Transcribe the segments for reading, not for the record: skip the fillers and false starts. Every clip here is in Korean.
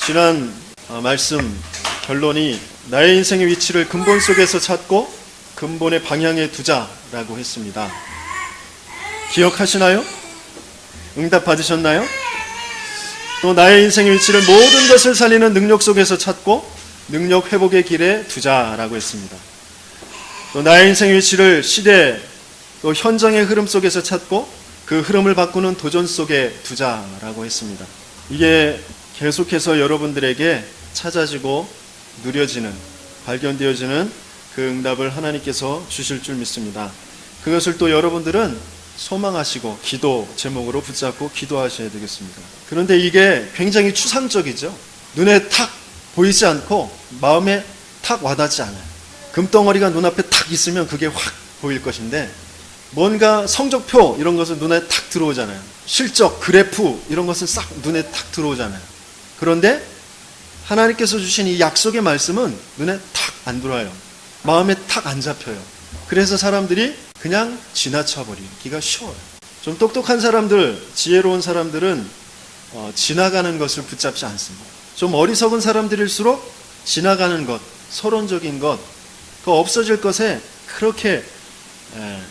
지난 말씀 결론이 나의 인생의 위치를 근본 속에서 찾고 근본의 방향에 두자라고 했습니다. 기억하시나요? 응답 받으셨나요? 또 나의 인생의 위치를 모든 것을 살리는 능력 속에서 찾고 능력 회복의 길에 두자라고 했습니다. 또 나의 인생의 위치를 시대 또 현장의 흐름 속에서 찾고 그 흐름을 바꾸는 도전 속에 두자라고 했습니다. 이게 계속해서 여러분들에게 찾아지고 누려지는, 발견되어지는 그 응답을 하나님께서 주실 줄 믿습니다. 그것을 또 여러분들은 소망하시고 기도 제목으로 붙잡고 기도하셔야 되겠습니다. 그런데 이게 굉장히 추상적이죠. 눈에 탁 보이지 않고 마음에 탁 와닿지 않아요. 금덩어리가 눈앞에 탁 있으면 그게 확 보일 것인데, 뭔가 성적표 이런 것은 눈에 탁 들어오잖아요. 실적, 그래프 이런 것은 싹 눈에 탁 들어오잖아요. 그런데 하나님께서 주신 이 약속의 말씀은 눈에 탁 안 들어와요. 마음에 탁 안 잡혀요. 그래서 사람들이 그냥 지나쳐버리기가 쉬워요. 좀 똑똑한 사람들, 지혜로운 사람들은 지나가는 것을 붙잡지 않습니다. 좀 어리석은 사람들일수록 지나가는 것, 서론적인 것, 그 없어질 것에 그렇게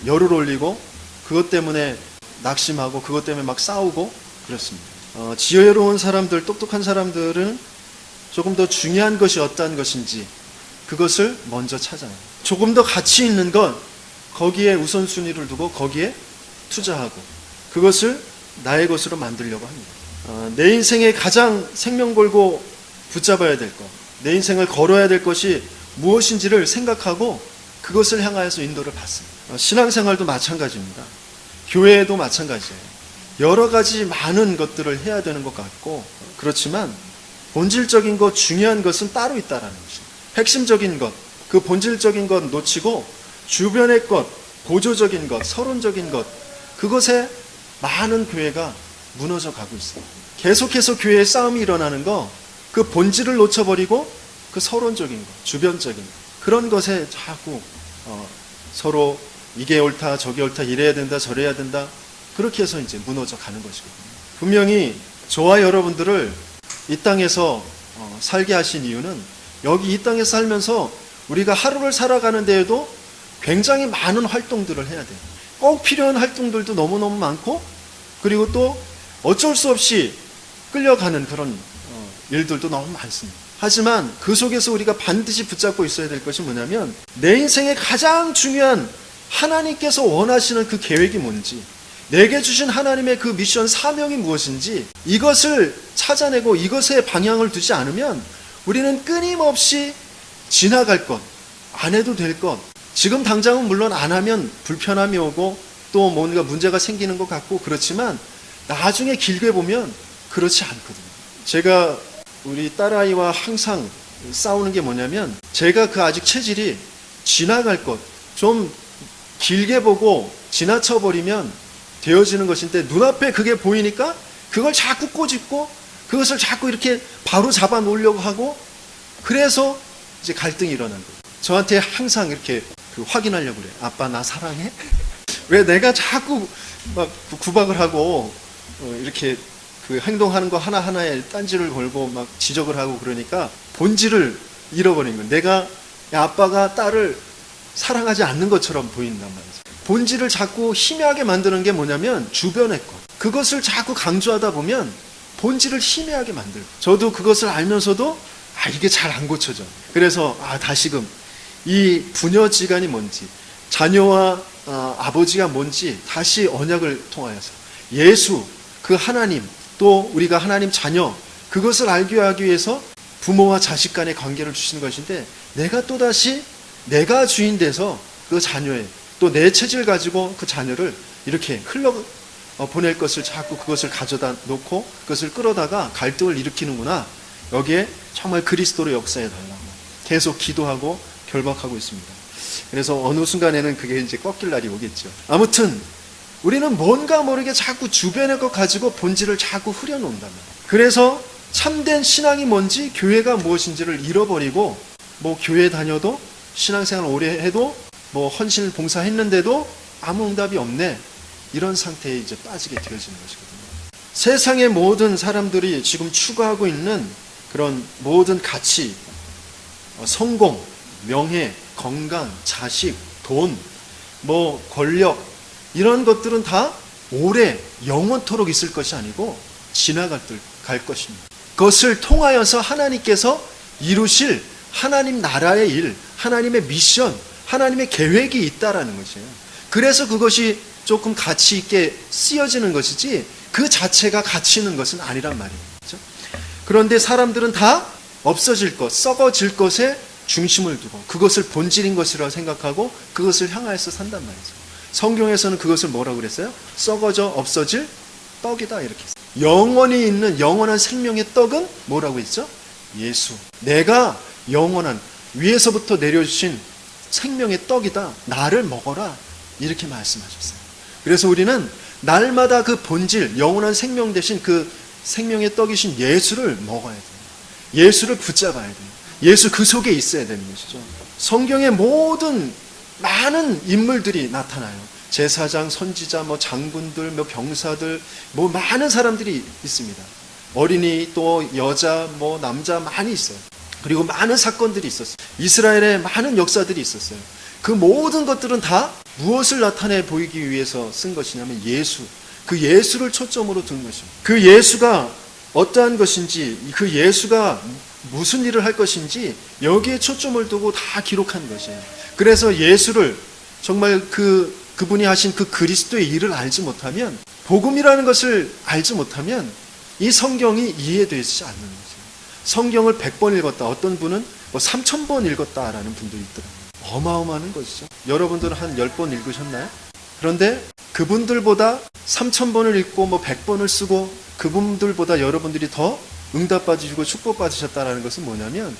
열을 올리고 그것 때문에 낙심하고 그것 때문에 막 싸우고 그렇습니다. 지혜로운 사람들, 똑똑한 사람들은 조금 더 중요한 것이 어떤 것인지 그것을 먼저 찾아요. 조금 더 가치 있는 것, 거기에 우선순위를 두고 거기에 투자하고 그것을 나의 것으로 만들려고 합니다. 내 인생에 가장 생명 걸고 붙잡아야 될 것, 내 인생을 걸어야 될 것이 무엇인지를 생각하고 그것을 향하여서 인도를 받습니다. 신앙생활도 마찬가지입니다. 교회도 마찬가지예요. 여러 가지 많은 것들을 해야 되는 것 같고, 그렇지만 본질적인 것, 중요한 것은 따로 있다라는 것입니다. 핵심적인 것, 그 본질적인 것 놓치고 주변의 것, 보조적인 것, 서론적인 것, 그것에 많은 교회가 무너져 가고 있습니다. 계속해서 교회에 싸움이 일어나는 거, 그 본질을 놓쳐버리고 그 서론적인 것, 주변적인 것, 그런 것에 자꾸 서로 이게 옳다, 저게 옳다, 이래야 된다, 저래야 된다, 그렇게 해서 이제 무너져 가는 것이거든요. 분명히 저와 여러분들을 이 땅에서 살게 하신 이유는, 여기 이 땅에 살면서 우리가 하루를 살아가는 데에도 굉장히 많은 활동들을 해야 돼요. 꼭 필요한 활동들도 너무너무 많고, 그리고 또 어쩔 수 없이 끌려가는 그런 일들도 너무 많습니다. 하지만 그 속에서 우리가 반드시 붙잡고 있어야 될 것이 뭐냐면, 내 인생의 가장 중요한 하나님께서 원하시는 그 계획이 뭔지, 내게 주신 하나님의 그 미션, 사명이 무엇인지, 이것을 찾아내고 이것에 방향을 두지 않으면 우리는 끊임없이 지나갈 것, 안 해도 될 것, 지금 당장은 물론 안 하면 불편함이 오고 또 뭔가 문제가 생기는 것 같고 그렇지만 나중에 길게 보면 그렇지 않거든요. 제가 우리 딸아이와 항상 싸우는 게 뭐냐면, 제가 그 아직 체질이 지나갈 것, 좀 길게 보고 지나쳐버리면 되어지는 것인데, 눈앞에 그게 보이니까 그걸 자꾸 꼬집고 그것을 자꾸 이렇게 바로 잡아 놓으려고 하고, 그래서 이제 갈등이 일어나는 거예요. 저한테 항상 이렇게 확인하려고 그래요. 아빠 나 사랑해? 왜 내가 자꾸 막 구박을 하고 이렇게 그 행동하는 거 하나하나에 딴지를 걸고 막 지적을 하고 그러니까 본질을 잃어버린 거예요. 내가 아빠가 딸을 사랑하지 않는 것처럼 보인단 말이죠. 본질을 자꾸 희미하게 만드는 게 뭐냐면 주변의 것. 그것을 자꾸 강조하다 보면 본질을 희미하게 만들고, 저도 그것을 알면서도 이게 잘 안 고쳐져. 그래서 다시금 이 부녀지간이 뭔지, 자녀와 아버지가 뭔지 다시 언약을 통하여서 예수, 그 하나님, 또 우리가 하나님 자녀, 그것을 알게 하기 위해서 부모와 자식 간의 관계를 주시는 것인데, 내가 또다시 내가 주인 돼서 그 자녀의 또 내 체질 가지고 그 자녀를 이렇게 보낼 것을 자꾸 그것을 가져다 놓고 그것을 끌어다가 갈등을 일으키는구나. 여기에 정말 그리스도로 역사해 달라고 계속 기도하고 결박하고 있습니다. 그래서 어느 순간에는 그게 이제 꺾일 날이 오겠죠. 아무튼 우리는 뭔가 모르게 자꾸 주변의 것 가지고 본질을 자꾸 흐려놓는단 말이에요. 그래서 참된 신앙이 뭔지, 교회가 무엇인지를 잃어버리고, 뭐 교회 다녀도 신앙생활 오래 해도 뭐 헌신 봉사했는데도 아무 응답이 없네, 이런 상태에 이제 빠지게 되어지는 것이거든요. 세상의 모든 사람들이 지금 추구하고 있는 그런 모든 가치, 성공, 명예, 건강, 자식, 돈, 권력, 이런 것들은 다 오래 영원토록 있을 것이 아니고 지나갈 것입니다. 그것을 통하여서 하나님께서 이루실 하나님 나라의 일, 하나님의 미션, 하나님의 계획이 있다라는 것이에요. 그래서 그것이 조금 가치 있게 쓰여지는 것이지 그 자체가 가치 있는 것은 아니란 말이에요. 그렇죠? 그런데 사람들은 다 없어질 것, 썩어질 것에 중심을 두고 그것을 본질인 것이라고 생각하고 그것을 향하여서 산단 말이죠. 성경에서는 그것을 뭐라고 그랬어요? 썩어져 없어질 떡이다 이렇게 했어요. 영원히 있는 영원한 생명의 떡은 뭐라고 했죠? 예수. 내가 영원한 위에서부터 내려주신 생명의 떡이다. 나를 먹어라. 이렇게 말씀하셨어요. 그래서 우리는 날마다 그 본질, 영원한 생명 대신 그 생명의 떡이신 예수를 먹어야 돼요. 예수를 붙잡아야 돼요. 예수 그 속에 있어야 되는 것이죠. 성경의 모든 많은 인물들이 나타나요. 제사장, 선지자, 장군들, 병사들, 많은 사람들이 있습니다. 어린이, 또 여자, 남자 많이 있어요. 그리고 많은 사건들이 있었어요. 이스라엘에 많은 역사들이 있었어요. 그 모든 것들은 다 무엇을 나타내 보이기 위해서 쓴 것이냐면 예수. 그 예수를 초점으로 둔 것입니다. 그 예수가 어떠한 것인지, 그 예수가 무슨 일을 할 것인지 여기에 초점을 두고 다 기록한 것이에요. 그래서 예수를 정말 그분이 하신 그 그리스도의 일을 알지 못하면, 복음이라는 것을 알지 못하면 이 성경이 이해되지 않는 거죠. 성경을 100번 읽었다. 어떤 분은 3000번 읽었다라는 분도 있더라고요. 어마어마한 것이죠. 여러분들은 한 10번 읽으셨나요? 그런데 그분들보다 3000번을 읽고 100번을 쓰고 그분들보다 여러분들이 더 응답받으시고 축복받으셨다는 것은 뭐냐면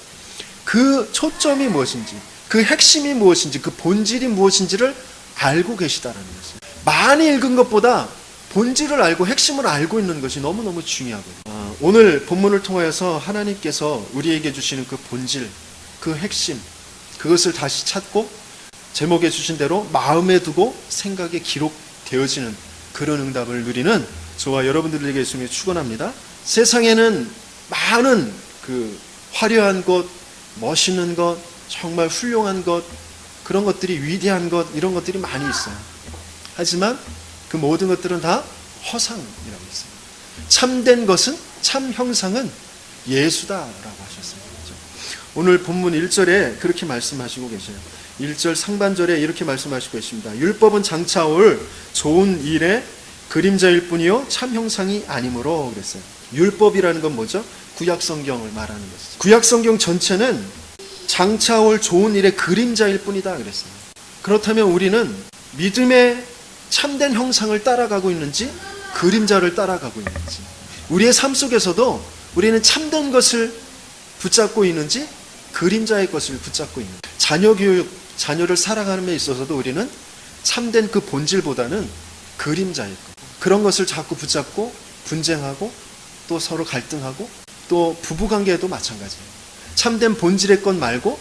그 초점이 무엇인지, 그 핵심이 무엇인지, 그 본질이 무엇인지를 알고 계시다라는 것이에요. 많이 읽은 것보다 본질을 알고 핵심을 알고 있는 것이 너무너무 중요하거든요. 오늘 본문을 통하여서 하나님께서 우리에게 주시는 그 본질, 그 핵심, 그것을 다시 찾고 제목에 주신 대로 마음에 두고 생각에 기록되어지는 그런 응답을 누리는 저와 여러분들에게 예수님이 축원합니다. 세상에는 많은 그 화려한 것, 멋있는 것, 정말 훌륭한 것, 그런 것들이, 위대한 것, 이런 것들이 많이 있어요. 하지만 그 모든 것들은 다 허상이라고 했어요. 참된 것은, 참 형상은 예수다라고 하셨습니다. 오늘 본문 1절에 그렇게 말씀하시고 계세요. 1절 상반절에 이렇게 말씀하시고 계십니다. 율법은 장차 올 좋은 일의 그림자일 뿐이요 참 형상이 아니므로 그랬어요. 율법이라는 건 뭐죠? 구약 성경을 말하는 것이죠. 구약 성경 전체는 장차 올 좋은 일의 그림자일 뿐이다 그랬어요. 그렇다면 우리는 믿음의 참된 형상을 따라가고 있는지 그림자를 따라가고 있는지, 우리의 삶 속에서도 우리는 참된 것을 붙잡고 있는지 그림자의 것을 붙잡고 있는지, 자녀 교육, 자녀를 사랑하는 데 있어서도 우리는 참된 그 본질보다는 그림자일 것, 그런 것을 자꾸 붙잡고 분쟁하고 또 서로 갈등하고, 또 부부관계에도 마찬가지예요. 참된 본질의 것 말고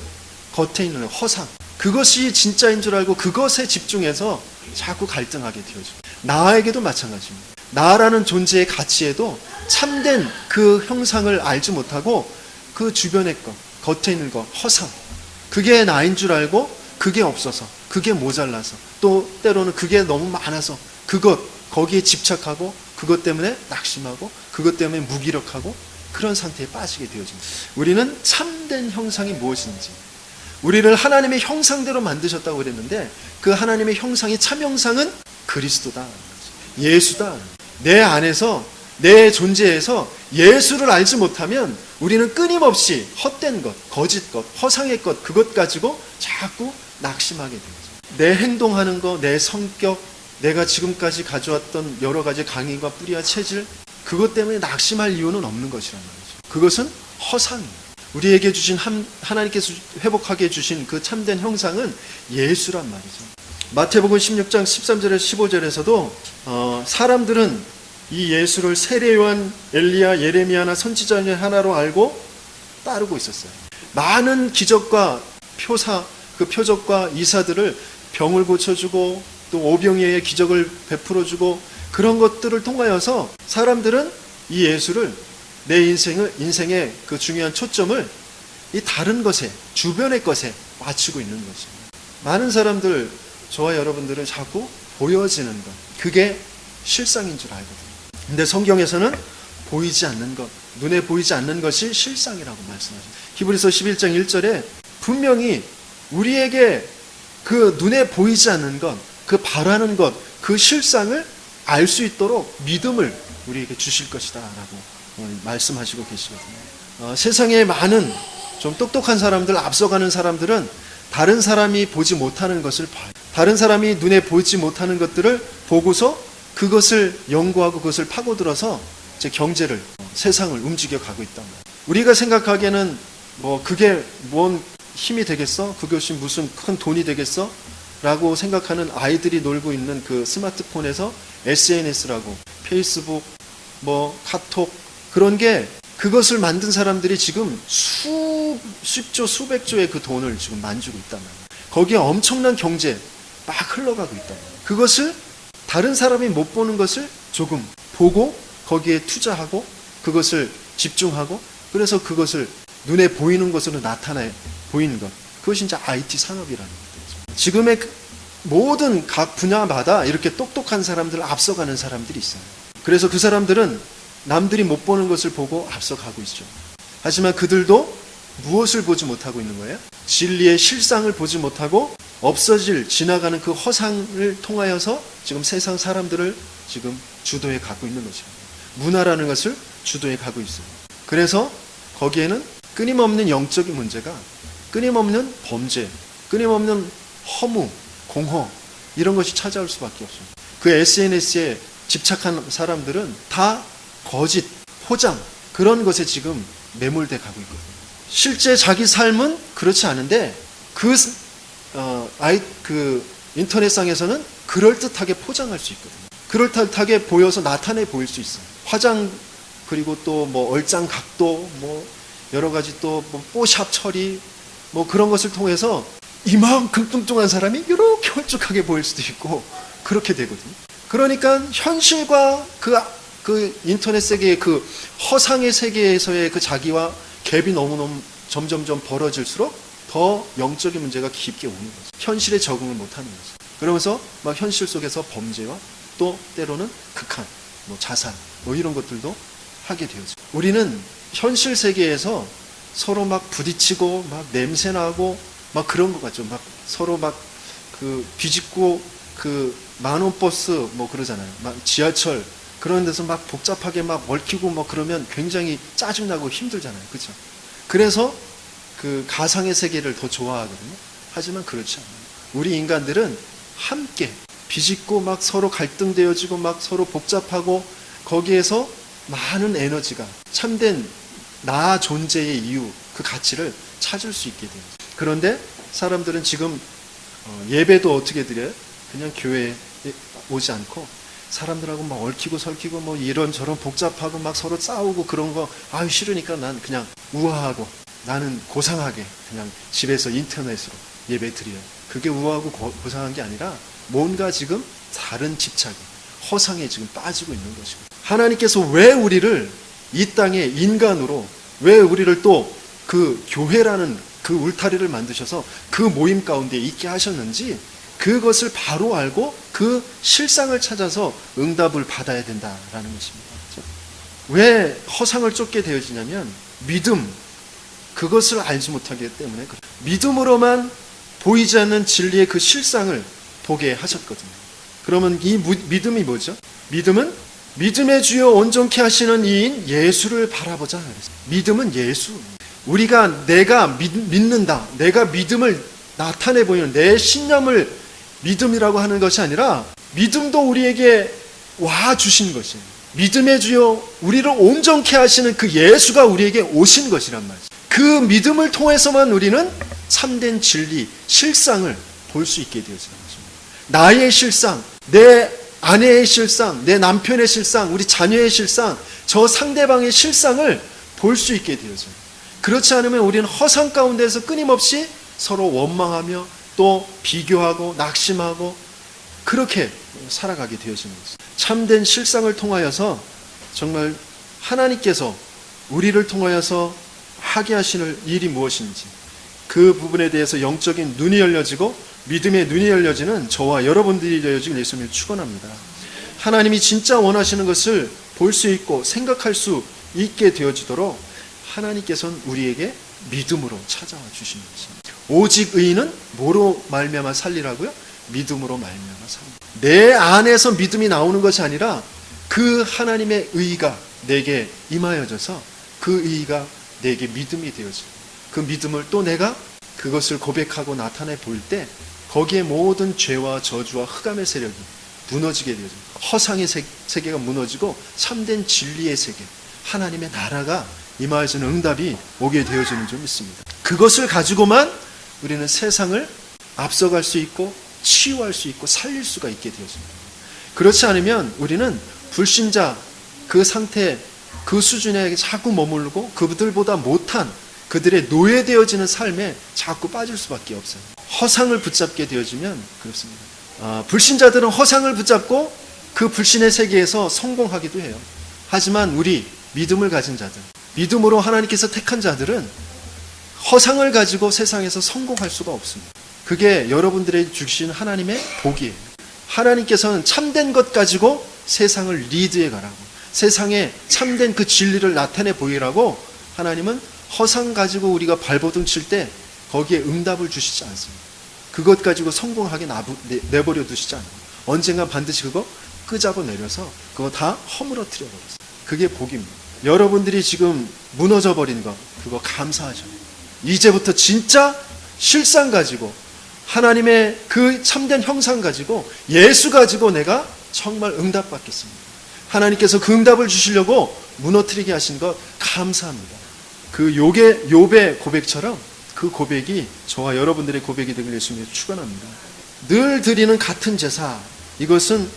겉에 있는 허상, 그것이 진짜인 줄 알고 그것에 집중해서 자꾸 갈등하게 되어져요. 나에게도 마찬가지입니다. 나라는 존재의 가치에도 참된 그 형상을 알지 못하고 그 주변의 것, 겉에 있는 것, 허상, 그게 나인 줄 알고 그게 없어서, 그게 모자라서, 또 때로는 그게 너무 많아서 거기에 집착하고 그것 때문에 낙심하고 그것 때문에 무기력하고 그런 상태에 빠지게 되어집니다. 우리는 참된 형상이 무엇인지, 우리를 하나님의 형상대로 만드셨다고 그랬는데 그 하나님의 형상이 참 형상은 그리스도다, 예수다. 내 안에서, 내 존재에서 예수를 알지 못하면 우리는 끊임없이 헛된 것, 거짓 것, 허상의 것, 그것 가지고 자꾸 낙심하게 되죠. 내 행동하는 것, 내 성격, 내가 지금까지 가져왔던 여러 가지 강의와 뿌리와 체질, 그것 때문에 낙심할 이유는 없는 것이란 말이죠. 그것은 허상이에요. 우리에게 주신 하나님께서 회복하게 해주신 그 참된 형상은 예수란 말이죠. 마태복음 16장 13절에서 15절에서도 사람들은 이 예수를 세례요한, 엘리야, 예레미야나 선지자 중 하나로 알고 따르고 있었어요. 많은 기적과 표사, 그 표적과 이사들을, 병을 고쳐주고 또 오병이어의 기적을 베풀어주고 그런 것들을 통하여서 사람들은 이 예수를 내 인생의 그 중요한 초점을 이 다른 것에, 주변의 것에 맞추고 있는 것입니다. 많은 사람들, 저와 여러분들은 자꾸 보여지는 것, 그게 실상인 줄 알거든요. 근데 성경에서는 보이지 않는 것, 눈에 보이지 않는 것이 실상이라고 말씀하십니다. 히브리서 11장 1절에 분명히 우리에게 그 눈에 보이지 않는 것, 그 바라는 것, 그 실상을 알 수 있도록 믿음을 우리에게 주실 것이다 라고 말씀하시고 계시거든요. 세상에 많은 좀 똑똑한 사람들, 앞서가는 사람들은 다른 사람이 보지 못하는 것을 봐요. 다른 사람이 눈에 보이지 못하는 것들을 보고서 그것을 연구하고 그것을 파고들어서 이제 경제를, 세상을 움직여 가고 있단 말이에요. 우리가 생각하기에는 그게 뭔 힘이 되겠어? 그것이 무슨 큰 돈이 되겠어? 라고 생각하는 아이들이 놀고 있는 그 스마트폰에서 SNS라고, 페이스북, 카톡, 그런 게, 그것을 만든 사람들이 지금 수십조, 수백조의 그 돈을 지금 만지고 있단 말이에요. 거기에 엄청난 경제 막 흘러가고 있단 말이에요. 그것을 다른 사람이 못 보는 것을 조금 보고 거기에 투자하고 그것을 집중하고, 그래서 그것을 눈에 보이는 것으로 나타내 보이는 것, 그것이 이제 IT 산업이라는 거죠. 지금의 모든 각 분야마다 이렇게 똑똑한 사람들, 앞서가는 사람들이 있어요. 그래서 그 사람들은 남들이 못 보는 것을 보고 앞서가고 있죠. 하지만 그들도 무엇을 보지 못하고 있는 거예요? 진리의 실상을 보지 못하고 지나가는 그 허상을 통하여서 지금 세상 사람들을 지금 주도해 가고 있는 거죠. 문화라는 것을 주도해 가고 있어요. 그래서 거기에는 끊임없는 영적인 문제가, 끊임없는 범죄, 끊임없는 허무, 공허, 이런 것이 찾아올 수밖에 없어요. 그 SNS에 집착한 사람들은 다 거짓, 포장, 그런 것에 지금 매몰돼 가고 있거든요. 실제 자기 삶은 그렇지 않은데 그 인터넷상에서는 그럴듯하게 포장할 수 있거든요. 그럴듯하게 보여서 나타내 보일 수 있어요. 화장, 그리고 또 얼짱 각도, 여러 가지 또 뽀샵 처리, 그런 것을 통해서 이만큼 뚱뚱한 사람이 이렇게 홀쭉하게 보일 수도 있고, 그렇게 되거든요. 그러니까 현실과 그 인터넷 세계의 그 허상의 세계에서의 그 자기와 갭이 너무너무 점점점 벌어질수록 더 영적인 문제가 깊게 오는 거죠. 현실에 적응을 못하는 거죠. 그러면서 막 현실 속에서 범죄와 또 때로는 극한, 자살, 이런 것들도 하게 되어져. 우리는 현실 세계에서 서로 막 부딪히고 막 냄새나고 막 그런 것 같죠. 막 서로 막 비집고 만원 버스 그러잖아요. 막 지하철 그런 데서 막 복잡하게 막 얽히고 그러면 굉장히 짜증나고 힘들잖아요. 그렇죠? 그래서 그 가상의 세계를 더 좋아하거든요. 하지만 그렇지 않아요. 우리 인간들은 함께 비집고 막 서로 갈등되어지고 막 서로 복잡하고 거기에서 많은 에너지가 참된 나 존재의 이유, 그 가치를 찾을 수 있게 돼요. 그런데 사람들은 지금 예배도 어떻게 드려요? 그냥 교회에 오지 않고 사람들하고 막 얽히고 설키고 이런저런 복잡하고 막 서로 싸우고 그런 거 싫으니까 난 그냥 우아하고 나는 고상하게 그냥 집에서 인터넷으로 예배 드려요. 그게 우아하고 고상한 게 아니라 뭔가 지금 다른 집착이, 허상에 지금 빠지고 있는 것이고, 하나님께서 왜 우리를 이 땅에 인간으로, 왜 우리를 또 그 교회라는 그 울타리를 만드셔서 그 모임 가운데 있게 하셨는지 그것을 바로 알고 그 실상을 찾아서 응답을 받아야 된다라는 것입니다. 왜 허상을 쫓게 되어지냐면 믿음, 그것을 알지 못하기 때문에 믿음으로만 보이지 않는 진리의 그 실상을 보게 하셨거든요. 그러면 이 믿음이 뭐죠? 믿음은 믿음의 주요 온전케 하시는 이인 예수를 바라보자. 믿음은 예수. 내가 믿는다. 내가 믿음을 나타내 보이는 내 신념을 믿음이라고 하는 것이 아니라 믿음도 우리에게 와 주신 것이에요. 믿음의 주요 우리를 온전케 하시는 그 예수가 우리에게 오신 것이란 말이죠. 그 믿음을 통해서만 우리는 참된 진리, 실상을 볼 수 있게 되어지는 것입니다. 나의 실상, 내 아내의 실상, 내 남편의 실상, 우리 자녀의 실상, 저 상대방의 실상을 볼 수 있게 되어져요. 그렇지 않으면 우리는 허상 가운데서 끊임없이 서로 원망하며 또 비교하고 낙심하고 그렇게 살아가게 되어지는 것입니다. 참된 실상을 통하여서 정말 하나님께서 우리를 통하여서 하게 하시는 일이 무엇인지 그 부분에 대해서 영적인 눈이 열려지고 믿음의 눈이 열려지는 저와 여러분들이 되어지길 예수님을 축원합니다. 하나님이 진짜 원하시는 것을 볼 수 있고 생각할 수 있게 되어지도록 하나님께서는 우리에게 믿음으로 찾아와 주시는 것입니다. 오직 의인은 뭐로 말미암아 살리라고요? 믿음으로 말미암아 살리라. 내 안에서 믿음이 나오는 것이 아니라 그 하나님의 의가 내게 임하여져서 그 의가 내게 믿음이 되어져. 그 믿음을 또 내가 그것을 고백하고 나타내 볼 때 거기에 모든 죄와 저주와 흑암의 세력이 무너지게 되어져. 허상의 세계가 무너지고 참된 진리의 세계, 하나님의 나라가 임하여지는 응답이 오게 되어지는 줄 믿습니다. 그것을 가지고만 우리는 세상을 앞서갈 수 있고 치유할 수 있고 살릴 수가 있게 되어집니다. 그렇지 않으면 우리는 불신자 그 상태, 그 수준에 자꾸 머물고 그들보다 못한 그들의 노예되어지는 삶에 자꾸 빠질 수밖에 없어요. 허상을 붙잡게 되어지면 그렇습니다. 불신자들은 허상을 붙잡고 그 불신의 세계에서 성공하기도 해요. 하지만 우리 믿음을 가진 자들, 믿음으로 하나님께서 택한 자들은 허상을 가지고 세상에서 성공할 수가 없습니다. 그게 여러분들에게 주신 하나님의 복이에요. 하나님께서는 참된 것 가지고 세상을 리드해 가라고, 세상에 참된 그 진리를 나타내 보이라고 하나님은 허상 가지고 우리가 발버둥 칠 때 거기에 응답을 주시지 않습니다. 그것 가지고 성공하게 내버려 두시지 않아요. 언젠가 반드시 그거 끄잡아 내려서 그거 다 허물어뜨려 버렸어요. 그게 복입니다. 여러분들이 지금 무너져 버린 거 그거 감사하죠. 이제부터 진짜 실상 가지고 하나님의 그 참된 형상 가지고 예수 가지고 내가 정말 응답받겠습니다. 하나님께서 그 응답을 주시려고 무너뜨리게 하신 것 감사합니다. 그 욥의 고백처럼 그 고백이 저와 여러분들의 고백이 되길 예수님을 축원합니다. 늘 드리는 같은 제사, 이것은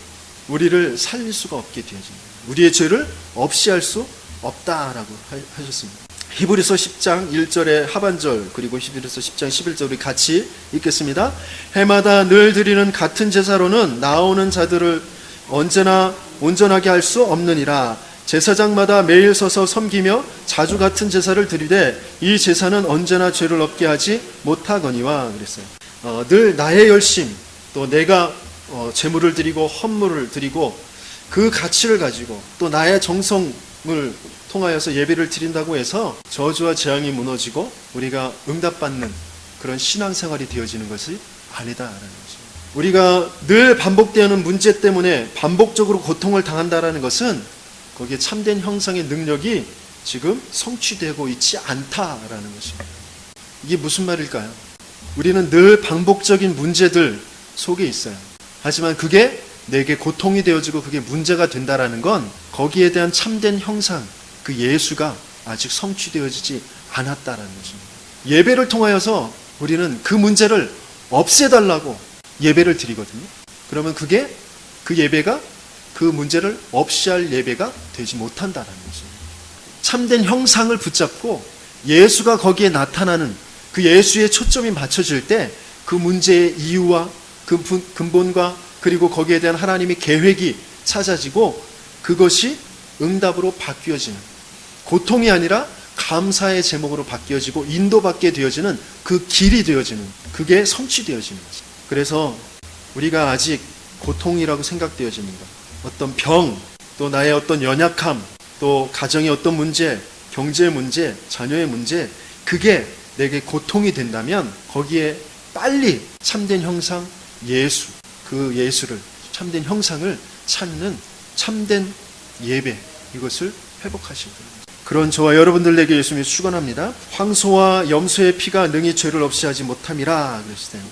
우리를 살릴 수가 없게 되어집니다. 우리의 죄를 없이 할 수 없다라고 하셨습니다. 히브리서 10장 1절의 하반절 그리고 히브리서 10장 11절 우리 같이 읽겠습니다. 해마다 늘 드리는 같은 제사로는 나오는 자들을 언제나 온전하게 할 수 없느니라. 제사장마다 매일 서서 섬기며 자주 같은 제사를 드리되 이 제사는 언제나 죄를 없게 하지 못하거니와 그랬어요. 늘 나의 열심 또 내가 제물을 드리고 헌물을 드리고 그 가치를 가지고 또 나의 정성을 통하여서 예배를 드린다고 해서 저주와 재앙이 무너지고 우리가 응답받는 그런 신앙생활이 되어지는 것이 아니다라는 거죠. 우리가 늘 반복되는 문제 때문에 반복적으로 고통을 당한다라는 것은 거기에 참된 형상의 능력이 지금 성취되고 있지 않다라는 것입니다. 이게 무슨 말일까요? 우리는 늘 반복적인 문제들 속에 있어요. 하지만 그게 내게 고통이 되어지고 그게 문제가 된다라는 건 거기에 대한 참된 형상, 그 예수가 아직 성취되어지지 않았다라는 것입니다. 예배를 통하여서 우리는 그 문제를 없애달라고 예배를 드리거든요. 그러면 그게 그 예배가 그 문제를 없이 할 예배가 되지 못한다라는 것입니다. 참된 형상을 붙잡고 예수가 거기에 나타나는 그 예수의 초점이 맞춰질 때 그 문제의 이유와 그 근본과 그리고 거기에 대한 하나님의 계획이 찾아지고 그것이 응답으로 바뀌어지는, 고통이 아니라 감사의 제목으로 바뀌어지고 인도받게 되어지는 그 길이 되어지는, 그게 성취되어지는 것입니다. 그래서 우리가 아직 고통이라고 생각되어지는 것, 어떤 병, 또 나의 어떤 연약함, 또 가정의 어떤 문제, 경제의 문제, 자녀의 문제, 그게 내게 고통이 된다면 거기에 빨리 참된 형상 예수, 그 예수를, 참된 형상을 찾는 참된 예배, 이것을 회복하시기 바랍니다. 그런 저와 여러분들에게 예수님이 축원합니다. 황소와 염소의 피가 능히 죄를 없이 하지 못함이라 그러시대요.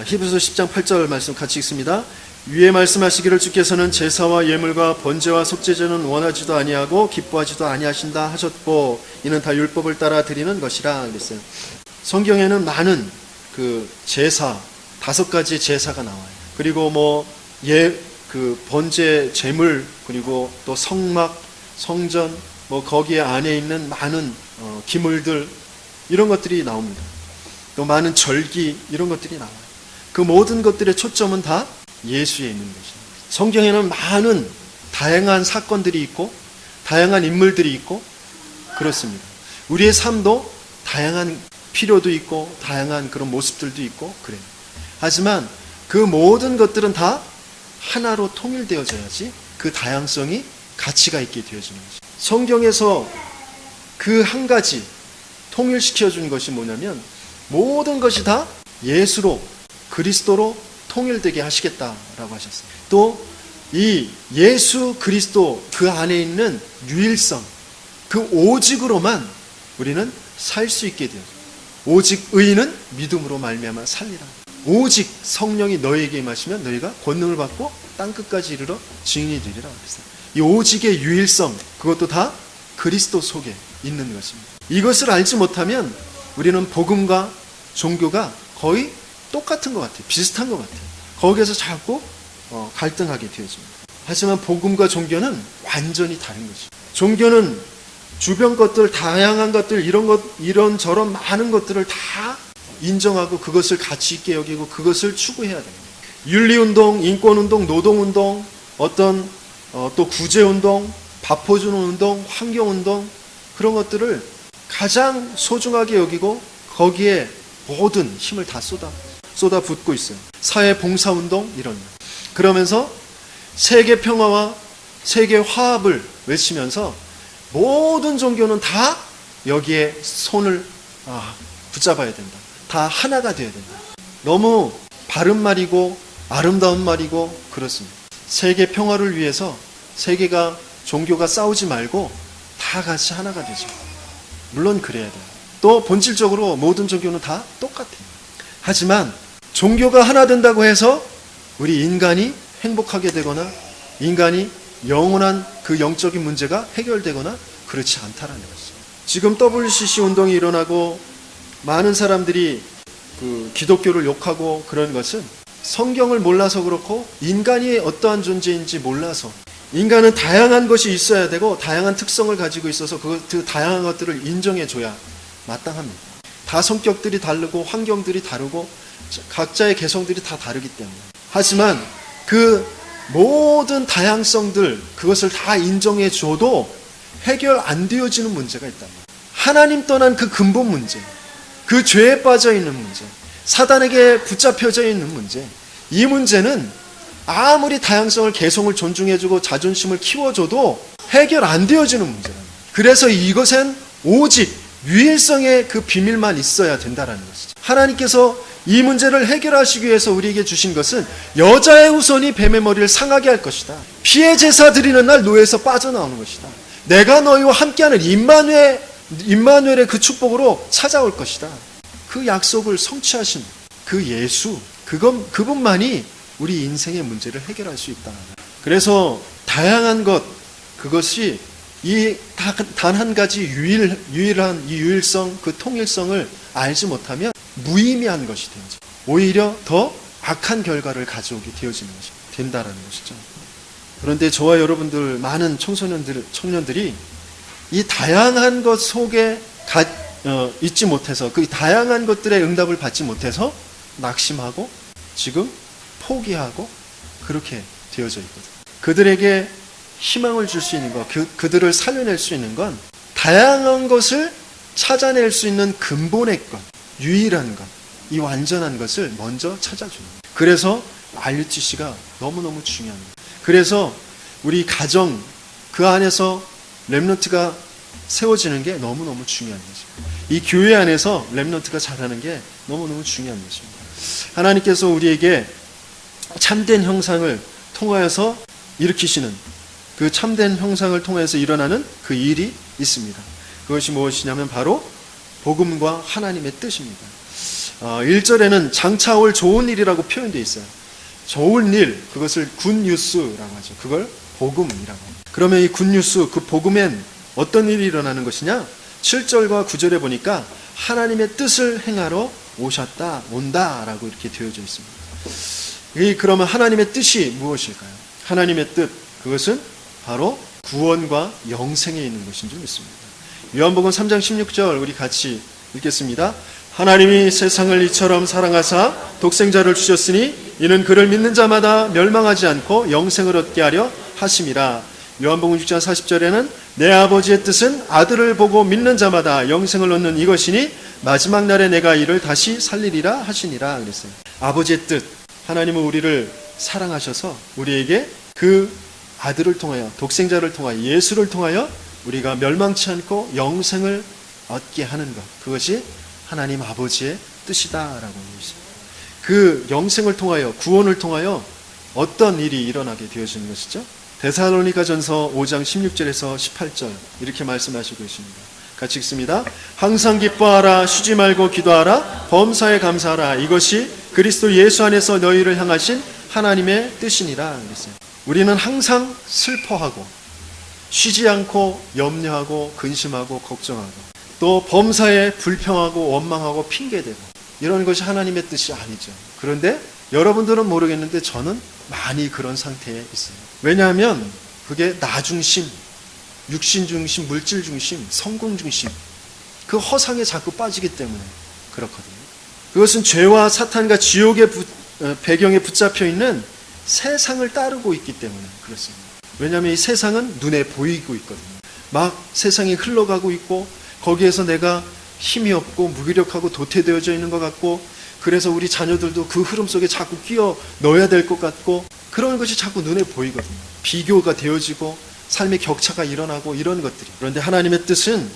히브리서 10장 8절 말씀 같이 읽습니다. 위에 말씀하시기를 주께서는 제사와 예물과 번제와 속죄제는 원하지도 아니하고 기뻐하지도 아니하신다 하셨고 이는 다 율법을 따라 드리는 것이라 그랬어요. 성경에는 많은 그 제사, 5가지 제사가 나와요. 그리고 그 번제 제물, 그리고 또 성막, 성전, 거기에 안에 있는 많은 기물들, 이런 것들이 나옵니다. 또 많은 절기, 이런 것들이 나와요. 그 모든 것들의 초점은 다 예수에 있는 것입니다. 성경에는 많은 다양한 사건들이 있고 다양한 인물들이 있고 그렇습니다. 우리의 삶도 다양한 필요도 있고 다양한 그런 모습들도 있고 그래요. 하지만 그 모든 것들은 다 하나로 통일되어져야지 그 다양성이 가치가 있게 되어지는 거죠. 성경에서 그 한 가지 통일시켜 준 것이 뭐냐면 모든 것이 다 예수로, 그리스도로 통일되게 하시겠다라고 하셨어요. 또 이 예수 그리스도 그 안에 있는 유일성, 그 오직으로만 우리는 살 수 있게 돼요. 오직 의인은 믿음으로 말미암아 살리라. 오직 성령이 너희에게 임하시면 너희가 권능을 받고 땅끝까지 이르러 증인이 되리라 그랬어요. 이 오직의 유일성, 그것도 다 그리스도 속에 있는 것입니다. 이것을 알지 못하면 우리는 복음과 종교가 거의 똑같은 것 같아요. 비슷한 것 같아요. 거기에서 자꾸 갈등하게 되어집니다. 하지만 복음과 종교는 완전히 다른 것이죠. 종교는 주변 것들, 다양한 것들, 이런 저런 많은 것들을 다 인정하고 그것을 가치 있게 여기고 그것을 추구해야 됩니다. 윤리운동, 인권운동, 노동운동, 어떤 또 구제운동, 밥포주는 운동, 환경운동, 그런 것들을 가장 소중하게 여기고 거기에 모든 힘을 다 쏟아붓고 있어요. 사회봉사운동 이런 거. 그러면서 세계 평화와 세계 화합을 외치면서 모든 종교는 다 여기에 손을 붙잡아야 된다. 다 하나가 되어야 된다. 너무 바른 말이고 아름다운 말이고 그렇습니다. 세계 평화를 위해서 세계가 종교가 싸우지 말고 다 같이 하나가 되죠. 물론 그래야 돼요. 또 본질적으로 모든 종교는 다 똑같아요. 하지만 종교가 하나 된다고 해서 우리 인간이 행복하게 되거나 인간이 영원한 그 영적인 문제가 해결되거나 그렇지 않다라는 것이죠. 지금 WCC 운동이 일어나고 많은 사람들이 그 기독교를 욕하고 그런 것은 성경을 몰라서 그렇고 인간이 어떠한 존재인지 몰라서 인간은 다양한 것이 있어야 되고 다양한 특성을 가지고 있어서 그 다양한 것들을 인정해줘야 마땅합니다. 다 성격들이 다르고 환경들이 다르고 각자의 개성들이 다 다르기 때문에. 하지만 그 모든 다양성들 그것을 다 인정해줘도 해결 안 되어지는 문제가 있단 말이에요. 하나님 떠난 그 근본 문제, 그 죄에 빠져 있는 문제, 사단에게 붙잡혀져 있는 문제, 이 문제는 아무리 다양성을 개성을 존중해주고 자존심을 키워줘도 해결 안 되어지는 문제랍니다. 그래서 이것은 오직 유일성의 그 비밀만 있어야 된다라는 것이죠. 하나님께서 이 문제를 해결하시기 위해서 우리에게 주신 것은 여자의 후손이 뱀의 머리를 상하게 할 것이다. 피해 제사 드리는 날 노예에서 빠져나오는 것이다. 내가 너희와 함께하는 임마누엘의 그 축복으로 찾아올 것이다. 그 약속을 성취하신 그 예수, 그분만이 우리 인생의 문제를 해결할 수 있다. 그래서 다양한 것, 그것이 이 단 한 가지 유일한 이 유일성, 그 통일성을 알지 못하면 무의미한 것이 되죠. 오히려 더 악한 결과를 가져오게 되어지는 것이 된다라는 것이죠. 그런데 저와 여러분들 많은 청년들이 이 다양한 것 속에 있지 못해서 그 다양한 것들의 응답을 받지 못해서 낙심하고 지금 포기하고 그렇게 되어져 있거든요. 그들에게 희망을 줄 수 있는 것, 그들을 살려낼 수 있는 건 다양한 것을 찾아낼 수 있는 근본의 것, 유일한 것, 이 완전한 것을 먼저 찾아주는 거예요. 그래서 RUTC가 너무너무 중요합니다. 그래서 우리 가정, 그 안에서 렘넌트가 세워지는 게 너무너무 중요한 거죠. 이 교회 안에서 렘넌트가 자라는 게 너무너무 중요한 것입니다. 하나님께서 우리에게 참된 형상을 통하여서 일으키시는 그 참된 형상을 통해서 일어나는 그 일이 있습니다. 그것이 무엇이냐면 바로 복음과 하나님의 뜻입니다. 1절에는 장차 올 좋은 일이라고 표현되어 있어요. 좋은 일, 그것을 굿뉴스라고 하죠. 그걸 복음이라고 합니다. 그러면 이 굿뉴스, 그 복음엔 어떤 일이 일어나는 것이냐? 7절과 9절에 보니까 하나님의 뜻을 행하러 온다라고 이렇게 되어져 있습니다. 그러면 하나님의 뜻이 무엇일까요? 하나님의 뜻, 그것은 바로 구원과 영생에 있는 것인 줄 믿습니다. 요한복음 3장 16절 우리 같이 읽겠습니다. 하나님이 세상을 이처럼 사랑하사 독생자를 주셨으니 이는 그를 믿는 자마다 멸망하지 않고 영생을 얻게 하려 하심이라. 요한복음 6장 40절에는 내 아버지의 뜻은 아들을 보고 믿는 자마다 영생을 얻는 이것이니 마지막 날에 내가 이를 다시 살리리라 하시니라 그랬어요. 아버지의 뜻, 하나님은 우리를 사랑하셔서 우리에게 그 아들을 통하여, 독생자를 통하여, 예수를 통하여 우리가 멸망치 않고 영생을 얻게 하는 것, 그것이 하나님 아버지의 뜻이다라고 얘기했습니다. 그 영생을 통하여, 구원을 통하여 어떤 일이 일어나게 되어지는 것이죠? 데살로니가전서 5장 16절에서 18절 이렇게 말씀하시고 있습니다. 같이 읽습니다. 항상 기뻐하라, 쉬지 말고 기도하라, 범사에 감사하라. 이것이 그리스도 예수 안에서 너희를 향하신 하나님의 뜻이니라 그랬어요. 우리는 항상 슬퍼하고 쉬지 않고 염려하고 근심하고 걱정하고 또 범사에 불평하고 원망하고 핑계대고 이런 것이 하나님의 뜻이 아니죠. 그런데 여러분들은 모르겠는데 저는 많이 그런 상태에 있어요. 왜냐하면 그게 나 중심, 육신 중심, 물질 중심, 성공 중심, 그 허상에 자꾸 빠지기 때문에 그렇거든요. 그것은 죄와 사탄과 지옥의 배경에 붙잡혀 있는 세상을 따르고 있기 때문에 그렇습니다. 왜냐하면 이 세상은 눈에 보이고 있거든요. 막 세상이 흘러가고 있고 거기에서 내가 힘이 없고 무기력하고 도태되어져 있는 것 같고, 그래서 우리 자녀들도 그 흐름 속에 자꾸 끼어 넣어야 될 것 같고, 그런 것이 자꾸 눈에 보이거든요. 비교가 되어지고 삶의 격차가 일어나고 이런 것들이. 그런데 하나님의 뜻은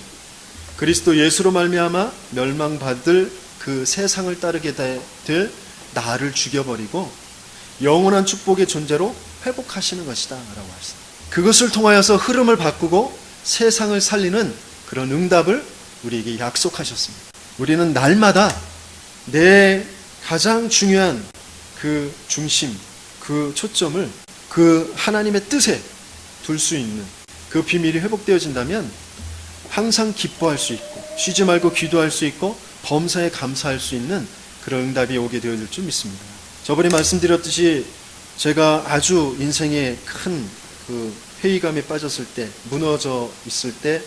그리스도 예수로 말미암아 멸망받을 그 세상을 따르게 될 나를 죽여버리고 영원한 축복의 존재로 회복하시는 것이다 라고 하셨습니다. 그것을 통하여서 흐름을 바꾸고 세상을 살리는 그런 응답을 우리에게 약속하셨습니다. 우리는 날마다 내 가장 중요한 그 중심, 그 초점을 그 하나님의 뜻에 둘 수 있는 그 비밀이 회복되어진다면 항상 기뻐할 수 있고 쉬지 말고 기도할 수 있고 범사에 감사할 수 있는 그런 응답이 오게 되어질 줄 믿습니다. 저번에 말씀드렸듯이 제가 아주 인생에 큰 그 회의감에 빠졌을 때, 무너져 있을 때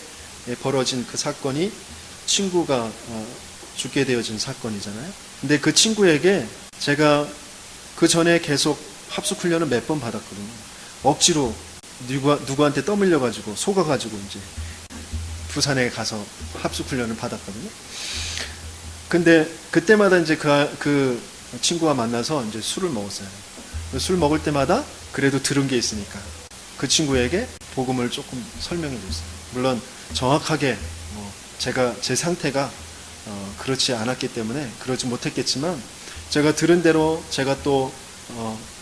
벌어진 그 사건이 친구가 죽게 되어진 사건이잖아요. 근데 그 친구에게 제가 그 전에 계속 합숙훈련을 몇 번 받았거든요. 억지로 누구한테 떠밀려가지고 속아가지고 이제 부산에 가서 합숙훈련을 받았거든요. 근데 그때마다 이제 그 친구와 만나서 이제 술을 먹었어요. 술 먹을 때마다 그래도 들은 게 있으니까 그 친구에게 복음을 조금 설명해 줬어요. 물론 정확하게 제가 제 상태가 그렇지 않았기 때문에 그러지 못했겠지만 제가 들은 대로 제가 또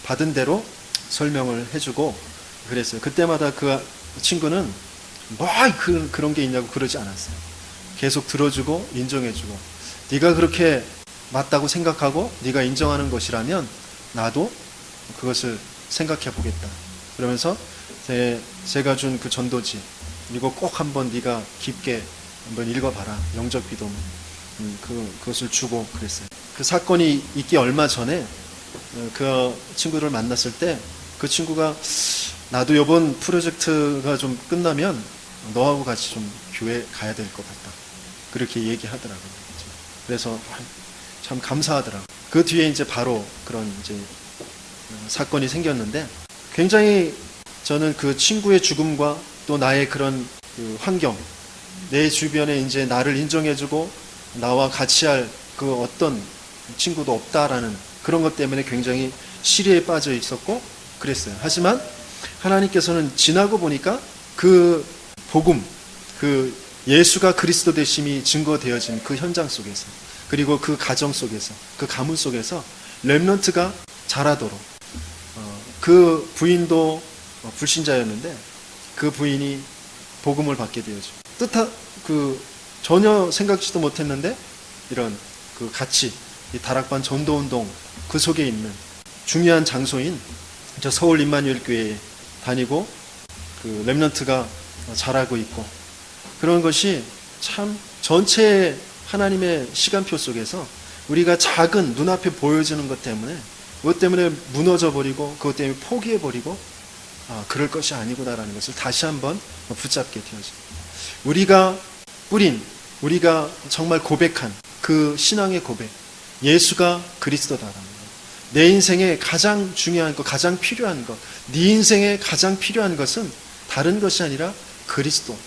받은 대로 설명을 해주고 그랬어요. 그때마다 그 친구는 뭐 그런 게 있냐고 그러지 않았어요. 계속 들어주고 인정해주고, 네가 그렇게 맞다고 생각하고 네가 인정하는 것이라면 나도 그것을 생각해 보겠다. 그러면서 제가 준 그 전도지 이거 꼭 한번 네가 깊게 한번 읽어봐라. 영적 비도문. 그것을 주고 그랬어요. 그 사건이 있기 얼마 전에 그 친구를 만났을 때 그 친구가 나도 이번 프로젝트가 좀 끝나면 너하고 같이 좀 교회 가야 될 것 같다. 그렇게 얘기하더라고요. 그래서 참 감사하더라고요. 그 뒤에 이제 바로 그런 이제 사건이 생겼는데 굉장히 저는 그 친구의 죽음과 또 나의 그런 그 환경, 내 주변에 이제 나를 인정해주고 나와 같이 할 그 어떤 친구도 없다라는 그런 것 때문에 굉장히 시리에 빠져 있었고 그랬어요. 하지만 하나님께서는 지나고 보니까 그 복음, 그 예수가 그리스도 되심이 증거되어진 그 현장 속에서, 그리고 그 가정 속에서, 그 가문 속에서 렘넌트가 자라도록, 그 부인도 불신자였는데 그 부인이 복음을 받게 되어져. 전혀 생각지도 못했는데 이런 그 같이 이 다락방 전도운동 그 속에 있는 중요한 장소인 저 서울 임마누엘 교회에 다니고 그 렘넌트가 자라고 있고, 그런 것이 참 전체 하나님의 시간표 속에서 우리가 작은 눈앞에 보여지는 것 때문에 그것 때문에 무너져 버리고 그것 때문에 포기해 버리고 그럴 것이 아니구나라는 것을 다시 한번 붙잡게 되어집니다. 우리가 뿌린, 우리가 정말 고백한 그 신앙의 고백, 예수가 그리스도다라는 것, 내 인생에 가장 중요한 것, 가장 필요한 것, 네 인생에 가장 필요한 것은 다른 것이 아니라 그리스도,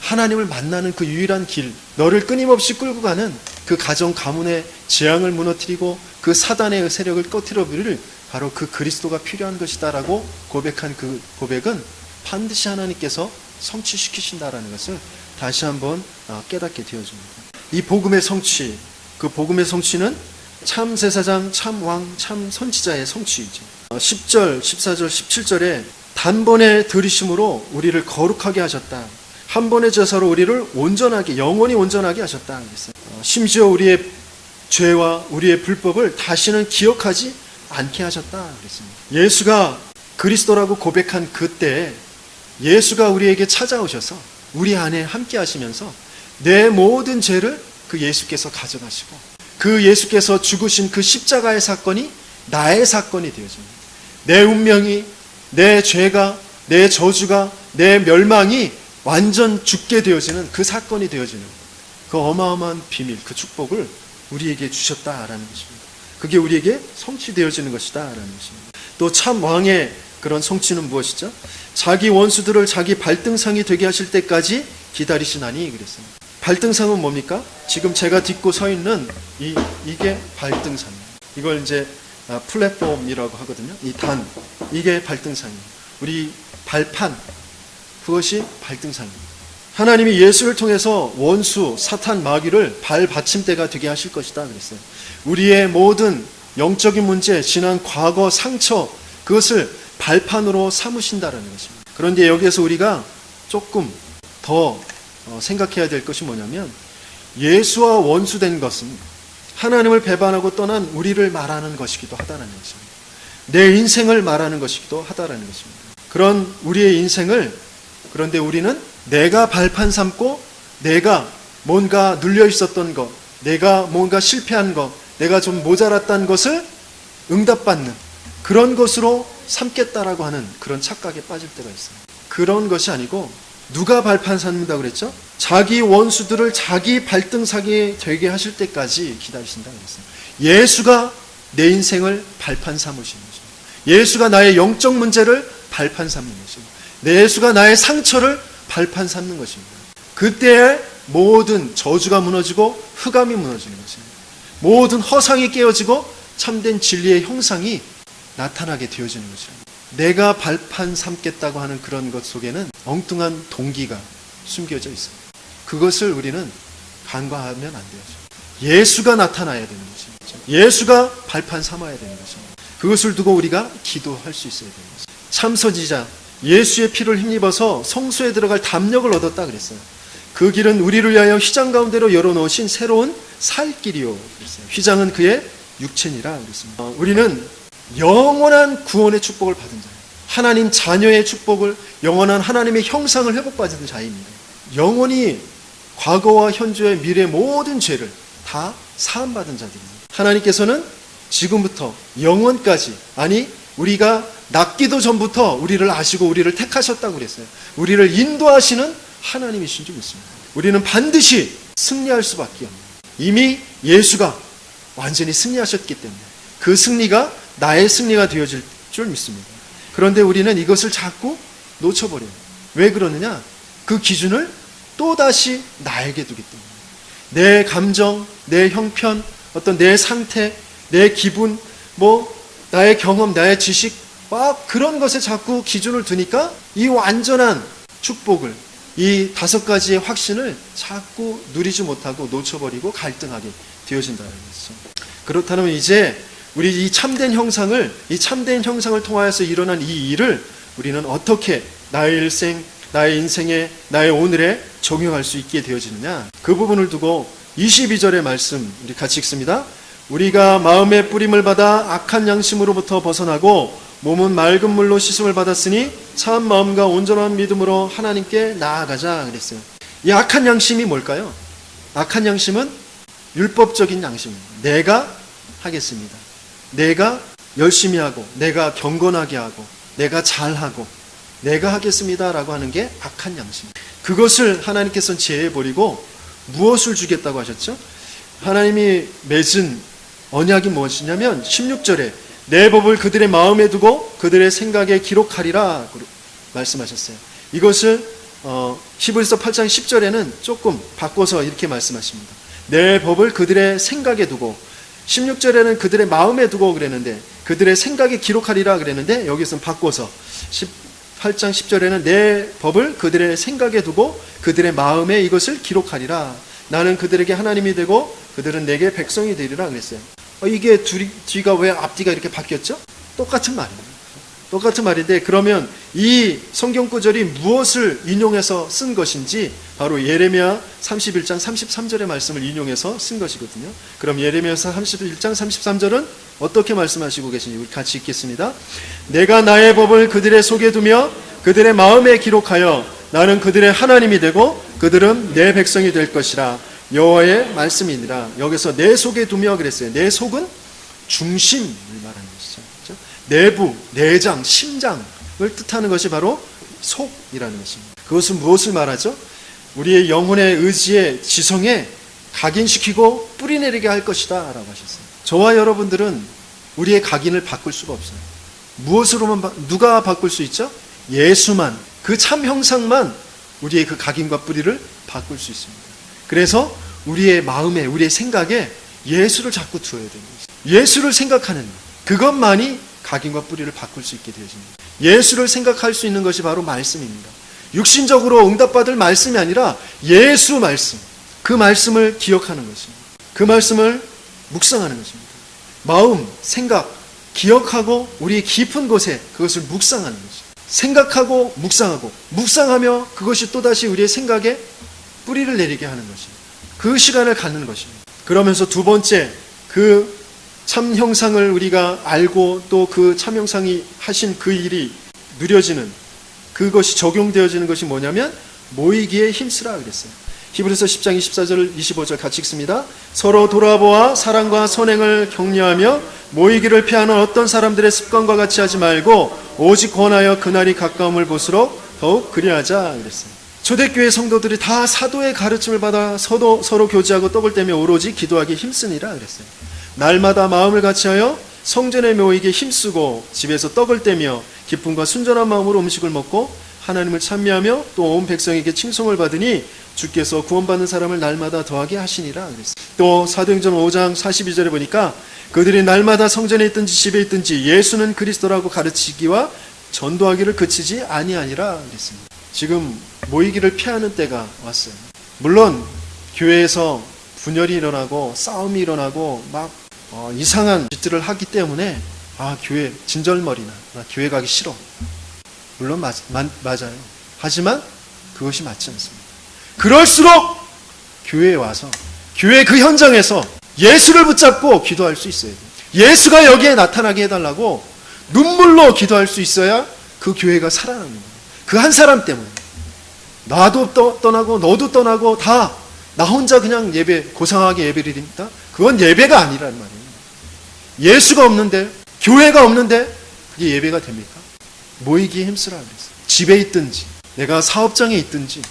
하나님을 만나는 그 유일한 길, 너를 끊임없이 끌고 가는 그 가정 가문의 재앙을 무너뜨리고 그 사단의 세력을 꺼트려 버릴 바로 그 그리스도가 필요한 것이다라고 고백한 그 고백은 반드시 하나님께서 성취시키신다라는 것을 다시 한번 깨닫게 되어줍니다. 이 복음의 성취, 그 복음의 성취는 참 제사장, 참 왕, 참 선지자의 성취이죠. 10절, 14절, 17절에 단번에 들이심으로 우리를 거룩하게 하셨다. 한 번의 제사로 우리를 온전하게, 영원히 온전하게 하셨다. 심지어 우리의 죄와 우리의 불법을 다시는 기억하지 않게 하셨다. 그랬습니다. 예수가 그리스도라고 고백한 그때 예수가 우리에게 찾아오셔서 우리 안에 함께 하시면서 내 모든 죄를 그 예수께서 가져가시고 그 예수께서 죽으신 그 십자가의 사건이 나의 사건이 되어집니다. 내 운명이, 내 죄가, 내 저주가, 내 멸망이 완전 죽게 되어지는 그 사건이 되어지는 그 어마어마한 비밀, 그 축복을 우리에게 주셨다라는 것입니다. 그게 우리에게 성취되어지는 것이다라는 것입니다. 또 참 왕의 그런 성취는 무엇이죠? 자기 원수들을 자기 발등상이 되게 하실 때까지 기다리시나니 그랬어요. 발등상은 뭡니까? 지금 제가 딛고 서 있는 이게 발등상이에요. 이걸 이제 플랫폼이라고 하거든요. 이 단, 이게 발등상이에요. 우리 발판, 그것이 발등상입니다. 하나님이 예수를 통해서 원수, 사탄, 마귀를 발받침대가 되게 하실 것이다 그랬어요. 우리의 모든 영적인 문제, 지난 과거 상처, 그것을 발판으로 삼으신다라는 것입니다. 그런데 여기에서 우리가 조금 더 생각해야 될 것이 뭐냐면 예수와 원수된 것은 하나님을 배반하고 떠난 우리를 말하는 것이기도 하다는 것입니다. 내 인생을 말하는 것이기도 하다는 것입니다. 그런 우리의 인생을, 그런데 우리는 내가 발판 삼고 내가 뭔가 눌려 있었던 것, 내가 뭔가 실패한 것, 내가 좀 모자랐다는 것을 응답받는 그런 것으로 삼겠다라고 하는 그런 착각에 빠질 때가 있어요. 그런 것이 아니고 누가 발판 삼는다고 그랬죠? 자기 원수들을 자기 발등상에 되게 하실 때까지 기다리신다고 그랬어요. 예수가 내 인생을 발판 삼으시는 것입니다. 예수가 나의 영적 문제를 발판 삼는 것입니다. 예수가 나의 상처를 발판 삼는 것입니다. 그때에 모든 저주가 무너지고 흑암이 무너지는 것입니다. 모든 허상이 깨어지고 참된 진리의 형상이 나타나게 되어지는 것입니다. 내가 발판 삼겠다고 하는 그런 것 속에는 엉뚱한 동기가 숨겨져 있습니다. 그것을 우리는 간과하면 안 되죠. 예수가 나타나야 되는 것입니다. 예수가 발판 삼아야 되는 것입니다. 그것을 두고 우리가 기도할 수 있어야 되는 것입니다. 참선지자 예수의 피를 힘입어서 성소에 들어갈 담력을 얻었다 그랬어요. 그 길은 우리를 위하여 휘장 가운데로 열어놓으신 새로운 살 길이요 그랬어요. 휘장은 그의 육체니라 그랬습니다. 우리는 영원한 구원의 축복을 받은 자예요. 하나님 자녀의 축복을, 영원한 하나님의 형상을 회복받은 자입니다. 영원히 과거와 현재의 미래 모든 죄를 다 사함받은 자들입니다. 하나님께서는 지금부터 영원까지, 아니 우리가 낳기도 전부터 우리를 아시고 우리를 택하셨다고 그랬어요. 우리를 인도하시는 하나님이신 줄 믿습니다. 우리는 반드시 승리할 수밖에 없는, 이미 예수가 완전히 승리하셨기 때문에 그 승리가 나의 승리가 되어질 줄 믿습니다. 그런데 우리는 이것을 자꾸 놓쳐버려요. 왜 그러느냐? 그 기준을 또다시 나에게 두기 때문에. 내 감정, 내 형편, 어떤 내 상태, 내 기분, 나의 경험, 나의 지식, 막 그런 것에 자꾸 기준을 두니까 이 완전한 축복을, 이 5가지의 확신을 자꾸 누리지 못하고 놓쳐버리고 갈등하게 되어진다는 것이죠. 그렇다면 이제 우리 이 참된 형상을 통하여서 일어난 이 일을 우리는 어떻게 나의 일생, 나의 인생에, 나의 오늘에 적용할 수 있게 되어지느냐? 그 부분을 두고 22절의 말씀 우리 같이 읽습니다. 우리가 마음의 뿌림을 받아 악한 양심으로부터 벗어나고 몸은 맑은 물로 씻음을 받았으니 참 마음과 온전한 믿음으로 하나님께 나아가자 그랬어요. 이 악한 양심이 뭘까요? 악한 양심은 율법적인 양심입니다. 내가 하겠습니다. 내가 열심히 하고, 내가 경건하게 하고, 내가 잘하고, 내가 하겠습니다라고 하는 게 악한 양심. 그것을 하나님께서는 제해버리고 무엇을 주겠다고 하셨죠? 하나님이 맺은 언약이 무엇이냐면 16절에 내 법을 그들의 마음에 두고 그들의 생각에 기록하리라 말씀하셨어요. 이것을 히브리서 8장 10절에는 조금 바꿔서 이렇게 말씀하십니다. 내 법을 그들의 생각에 두고, 16절에는 그들의 마음에 두고 그랬는데 그들의 생각에 기록하리라 그랬는데 여기서는 바꿔서 8장 10절에는 내 법을 그들의 생각에 두고 그들의 마음에 이것을 기록하리라. 나는 그들에게 하나님이 되고 그들은 내게 백성이 되리라 그랬어요. 이게 뒤가 왜 앞뒤가 이렇게 바뀌었죠? 똑같은 말입니다. 똑같은 말인데, 그러면 이 성경 구절이 무엇을 인용해서 쓴 것인지 바로 예레미야 31장 33절의 말씀을 인용해서 쓴 것이거든요. 그럼 예레미야서 31장 33절은 어떻게 말씀하시고 계신지 우리 같이 읽겠습니다. 내가 나의 법을 그들의 속에 두며 그들의 마음에 기록하여 나는 그들의 하나님이 되고 그들은 내 백성이 될 것이라. 여호와의 말씀이니라. 여기서 내 속에 두며 그랬어요. 내 속은 중심을 말하는 것이죠. 그렇죠? 내부, 내장, 심장을 뜻하는 것이 바로 속이라는 것입니다. 그것은 무엇을 말하죠? 우리의 영혼의 의지에, 지성에 각인시키고 뿌리내리게 할 것이다 라고 하셨어요. 저와 여러분들은 우리의 각인을 바꿀 수가 없어요. 무엇으로만 누가 바꿀 수 있죠? 예수만, 그 참 형상만 우리의 그 각인과 뿌리를 바꿀 수 있습니다. 그래서 우리의 마음에, 우리의 생각에 예수를 자꾸 두어야 되는 것이죠. 예수를 생각하는 그것만이 각인과 뿌리를 바꿀 수 있게 되어집니다. 예수를 생각할 수 있는 것이 바로 말씀입니다. 육신적으로 응답받을 말씀이 아니라 예수 말씀, 그 말씀을 기억하는 것입니다. 그 말씀을 묵상하는 것입니다. 마음, 생각, 기억하고 우리 깊은 곳에 그것을 묵상하는 것입니다. 생각하고 묵상하고, 묵상하며 그것이 또다시 우리의 생각에 뿌리를 내리게 하는 것입니다. 그 시간을 갖는 것입니다. 그러면서 두 번째, 그 참 형상을 우리가 알고 또 그 참 형상이 하신 그 일이 누려지는, 그것이 적용되어지는 것이 뭐냐면 모이기에 힘쓰라 그랬어요. 히브리서 10장 24절 25절 같이 읽습니다. 서로 돌아보아 사랑과 선행을 격려하며 모이기를 피하는 어떤 사람들의 습관과 같이 하지 말고 오직 권하여 그날이 가까움을 볼수록 더욱 그리하자 그랬어요. 초대교회 성도들이 다 사도의 가르침을 받아 서로 교제하고 떡을 떼며 오로지 기도하기에 힘쓰니라 그랬어요. 날마다 마음을 같이하여 성전에 모이기에 힘쓰고 집에서 떡을 떼며 기쁨과 순전한 마음으로 음식을 먹고 하나님을 찬미하며 또 온 백성에게 칭송을 받으니 주께서 구원받는 사람을 날마다 더하게 하시니라 그랬어요. 또 사도행전 5장 42절에 보니까 그들이 날마다 성전에 있든지 집에 있든지 예수는 그리스도라고 가르치기와 전도하기를 그치지 아니하니라 그랬습니다. 지금 모이기를 피하는 때가 왔어요. 물론 교회에서 분열이 일어나고 싸움이 일어나고 막 이상한 짓들을 하기 때문에 교회 진절머리나 나 교회 가기 싫어. 물론 맞아요. 하지만 그것이 맞지 않습니다. 그럴수록 교회에 와서 교회 그 현장에서 예수를 붙잡고 기도할 수 있어야 돼요. 예수가 여기에 나타나게 해달라고 눈물로 기도할 수 있어야 그 교회가 살아나는 거예요. 그 한 사람 때문에 나도 떠나고 너도 떠나고 다 나 혼자 그냥 고상하게 예배를 드립니다. 그건 예배가 아니라는 말이에요. 예수가 없는데, 교회가 없는데 그게 예배가 됩니까? 모이기에 힘쓰라 그랬어요. 집에 있든지 내가 사업장에 있든지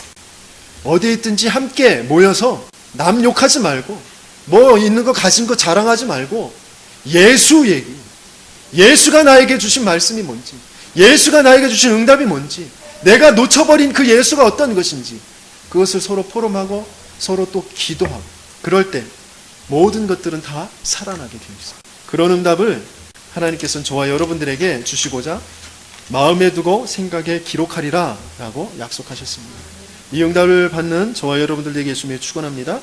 어디에 있든지 함께 모여서 남 욕하지 말고 뭐 있는 거 가진 거 자랑하지 말고 예수 얘기, 예수가 나에게 주신 말씀이 뭔지, 예수가 나에게 주신 응답이 뭔지, 내가 놓쳐버린 그 예수가 어떤 것인지 그것을 서로 포럼하고 서로 또 기도하고, 그럴 때 모든 것들은 다 살아나게 되어 있어요. 그런 응답을 하나님께서는 저와 여러분들에게 주시고자 마음에 두고 생각에 기록하리라 라고 약속하셨습니다. 이 응답을 받는 저와 여러분들 되게 예수님의 축원합니다.